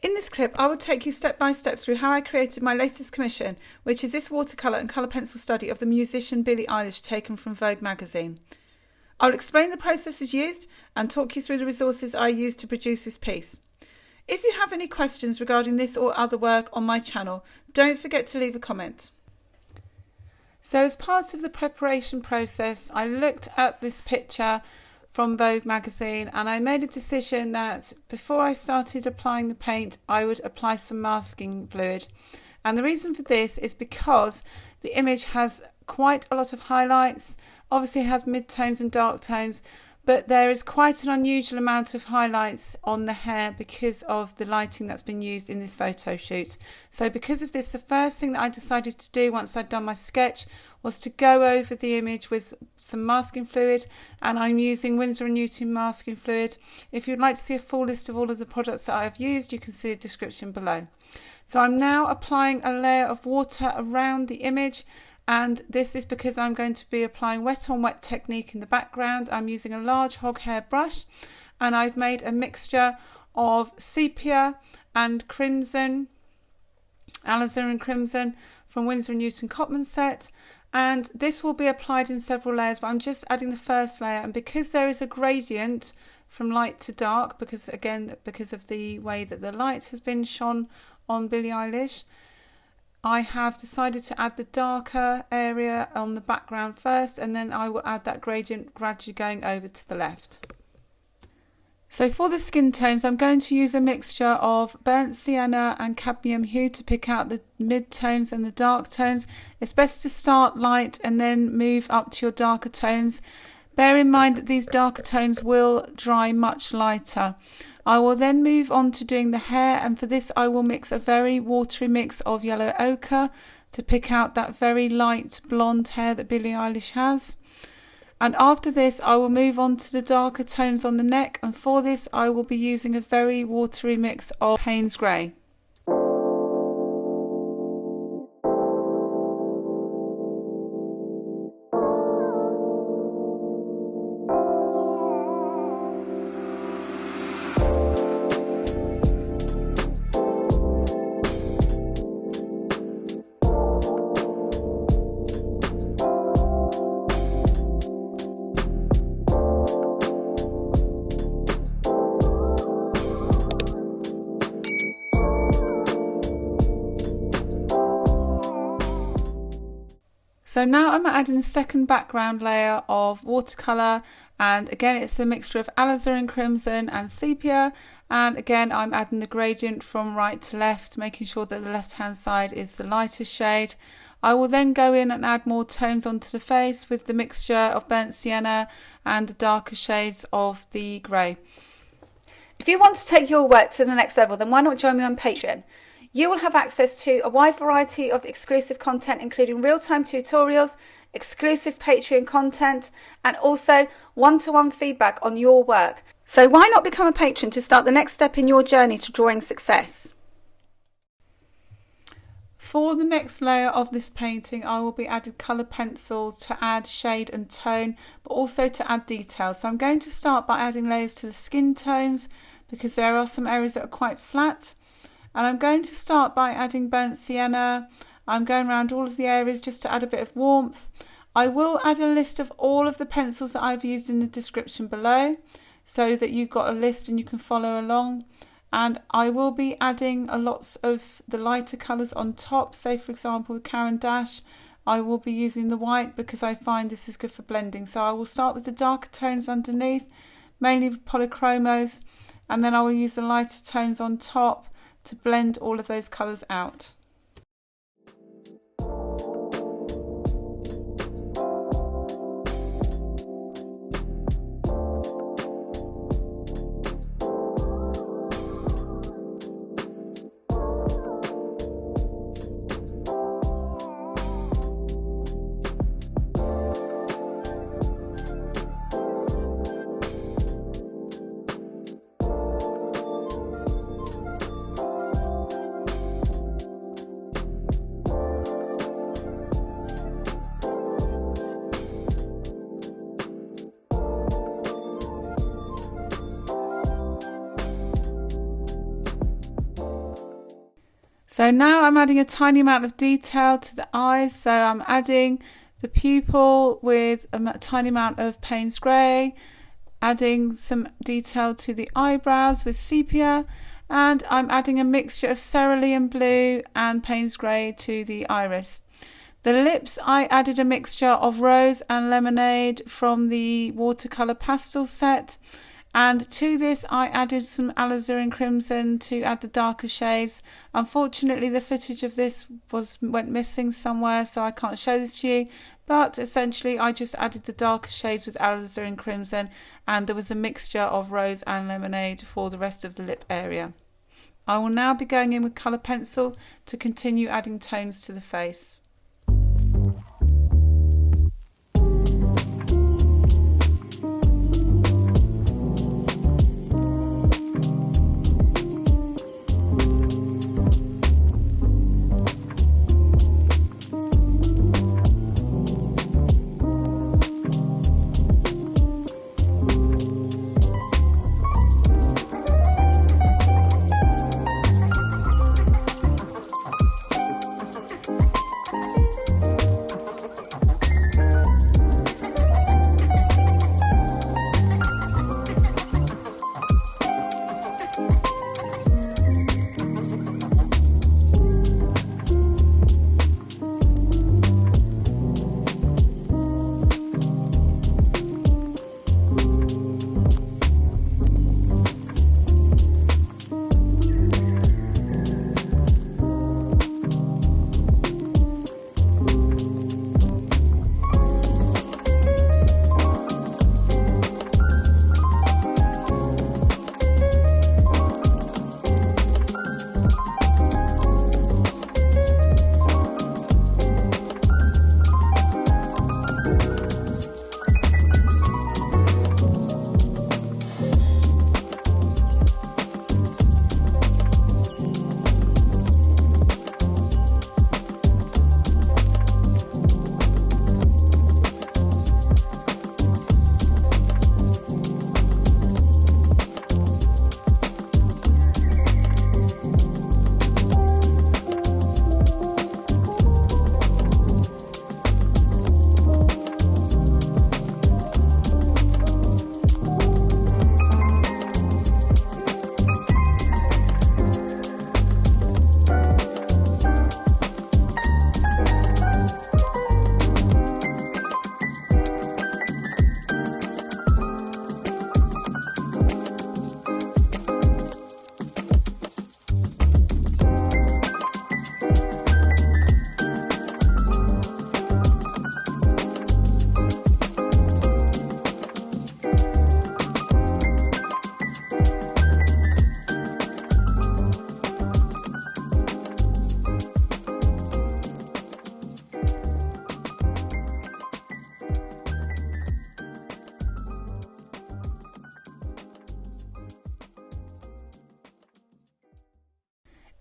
In this clip, I will take you step by step through how I created my latest commission, which is this watercolour and colour pencil study of the musician Billie Eilish taken from Vogue magazine. I'll explain the processes used and talk you through the resources I used to produce this piece. If you have any questions regarding this or other work on my channel, don't forget to leave a comment. So as part of the preparation process, I looked at this picture from Vogue magazine and I made a decision that before I started applying the paint, I would apply some masking fluid. And the reason for this is because the image has quite a lot of highlights. Obviously it has mid-tones and dark tones, but there is quite an unusual amount of highlights on the hair because of the lighting that's been used in this photo shoot. So because of this, the first thing that I decided to do once I'd done my sketch was to go over the image with some masking fluid, and I'm using Winsor & Newton masking fluid. If you'd like to see a full list of all of the products that I've used, you can see the description below. So I'm now applying a layer of water around the image, and this is because I'm going to be applying wet on wet technique in the background. I'm using a large hog hair brush and I've made a mixture of sepia and crimson, alizarin crimson from Winsor & Newton Cotman set, and this will be applied in several layers, but I'm just adding the first layer. And because there is a gradient from light to dark, because of the way that the light has been shone on Billie Eilish, I have decided to add the darker area on the background first, and then I will add that gradient gradually going over to the left. So for the skin tones, I'm going to use a mixture of burnt sienna and cadmium hue to pick out the mid-tones and the dark tones. It's best to start light and then move up to your darker tones. Bear in mind that these darker tones will dry much lighter. I will then move on to doing the hair, and for this I will mix a very watery mix of yellow ochre to pick out that very light blonde hair that Billie Eilish has. And after this I will move on to the darker tones on the neck, and for this I will be using a very watery mix of Payne's Grey. So now I'm adding the second background layer of watercolour, and again it's a mixture of alizarin crimson and sepia, and again I'm adding the gradient from right to left, making sure that the left hand side is the lighter shade. I will then go in and add more tones onto the face with the mixture of burnt sienna and the darker shades of the grey. If you want to take your work to the next level, then why not join me on Patreon? You will have access to a wide variety of exclusive content, including real-time tutorials, exclusive Patreon content, and also one-to-one feedback on your work. So why not become a patron to start the next step in your journey to drawing success? For the next layer of this painting, I will be adding colour pencil to add shade and tone, but also to add detail. So I'm going to start by adding layers to the skin tones because there are some areas that are quite flat. And I'm going to start by adding burnt sienna. I'm going around all of the areas just to add a bit of warmth. I will add a list of all of the pencils that I've used in the description below so that you've got a list and you can follow along. And I will be adding a lots of the lighter colours on top. Say for example with Caran d'Ache, I will be using the white because I find this is good for blending. So I will start with the darker tones underneath, mainly with polychromos, and then I will use the lighter tones on top to blend all of those colours out. So now I'm adding a tiny amount of detail to the eyes. So I'm adding the pupil with a tiny amount of Payne's Grey, adding some detail to the eyebrows with sepia, and I'm adding a mixture of cerulean blue and Payne's Grey to the iris. The lips, I added a mixture of rose and lemonade from the Watercolour pastel set, and to this I added some alizarin crimson to add the darker shades. Unfortunately the footage of this went missing somewhere, so I can't show this to you, but essentially I just added the darker shades with alizarin crimson, and there was a mixture of rose and lemonade for the rest of the lip area. I will now be going in with colour pencil to continue adding tones to the face.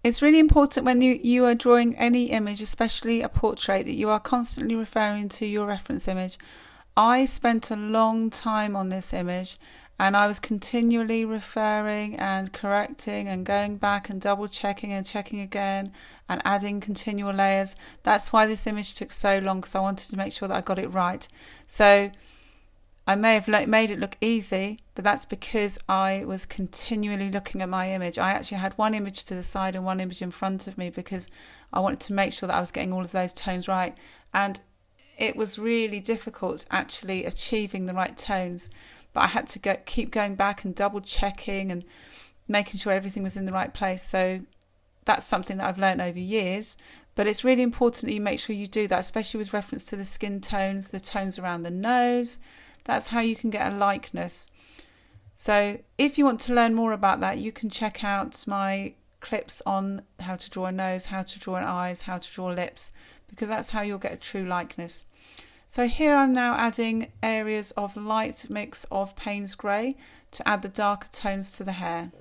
It's really important when you are drawing any image, especially a portrait, that you are constantly referring to your reference image. I spent a long time on this image and I was continually referring and correcting and going back and double checking and checking again and adding continual layers. That's why this image took so long, because I wanted to make sure that I got it right. So I may have made it look easy, but that's because I was continually looking at my image. I actually had one image to the side and one image in front of me because I wanted to make sure that I was getting all of those tones right. And it was really difficult actually achieving the right tones, but I had to keep going back and double checking and making sure everything was in the right place. So that's something that I've learned over years, but it's really important that you make sure you do that, especially with reference to the skin tones, the tones around the nose. That's how you can get a likeness. So if you want to learn more about that, you can check out my clips on how to draw a nose, how to draw an eyes, how to draw lips, because that's how you'll get a true likeness. So here I'm now adding areas of light mix of Payne's Grey to add the darker tones to the hair.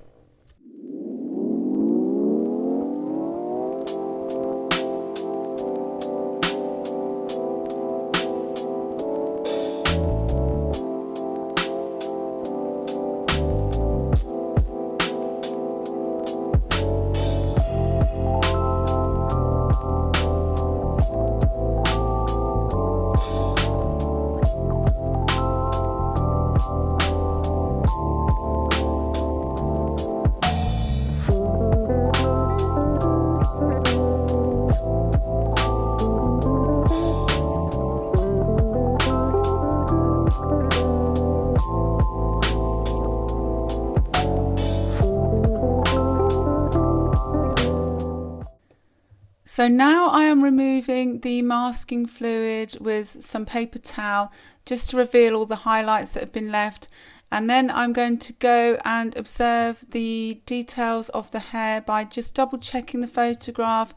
So now I am removing the masking fluid with some paper towel just to reveal all the highlights that have been left. And then I'm going to go and observe the details of the hair by just double checking the photograph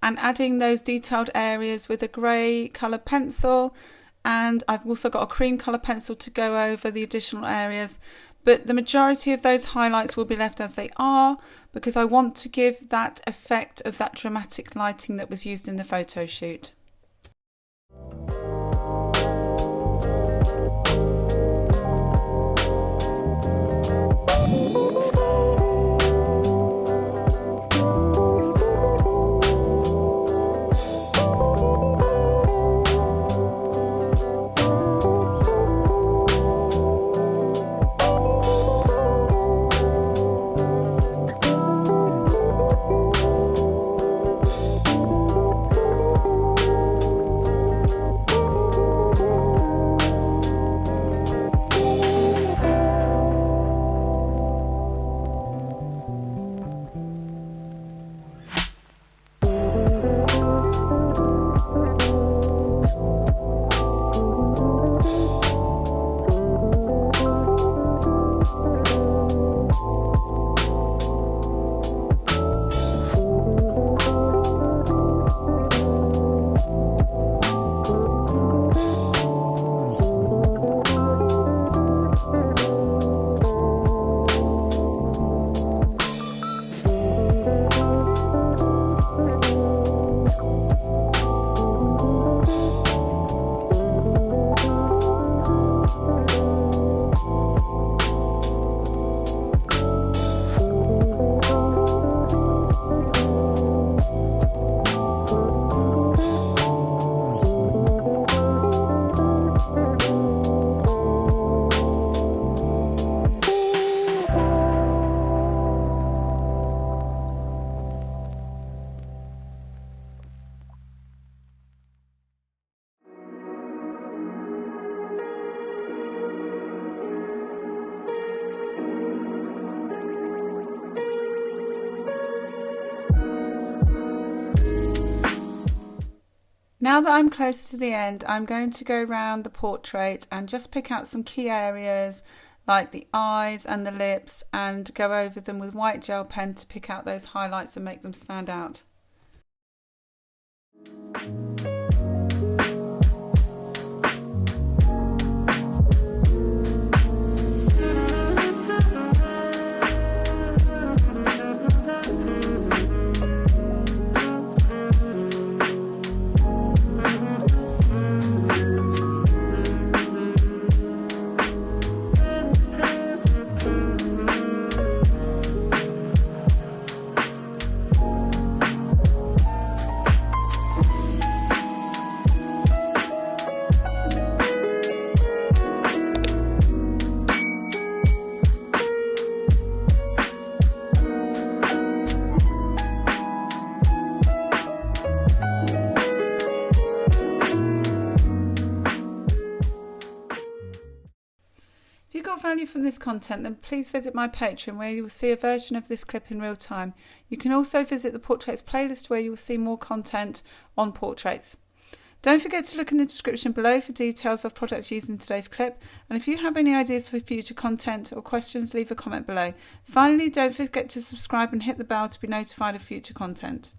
and adding those detailed areas with a grey colour pencil. And I've also got a cream colour pencil to go over the additional areas. But the majority of those highlights will be left as they are because I want to give that effect of that dramatic lighting that was used in the photo shoot. Now that I'm close to the end, I'm going to go around the portrait and just pick out some key areas like the eyes and the lips and go over them with white gel pen to pick out those highlights and make them stand out. If you got value from this content, then please visit my Patreon where you will see a version of this clip in real time. You can also visit the Portraits playlist where you will see more content on portraits. Don't forget to look in the description below for details of products used in today's clip, and if you have any ideas for future content or questions, leave a comment below. Finally, don't forget to subscribe and hit the bell to be notified of future content.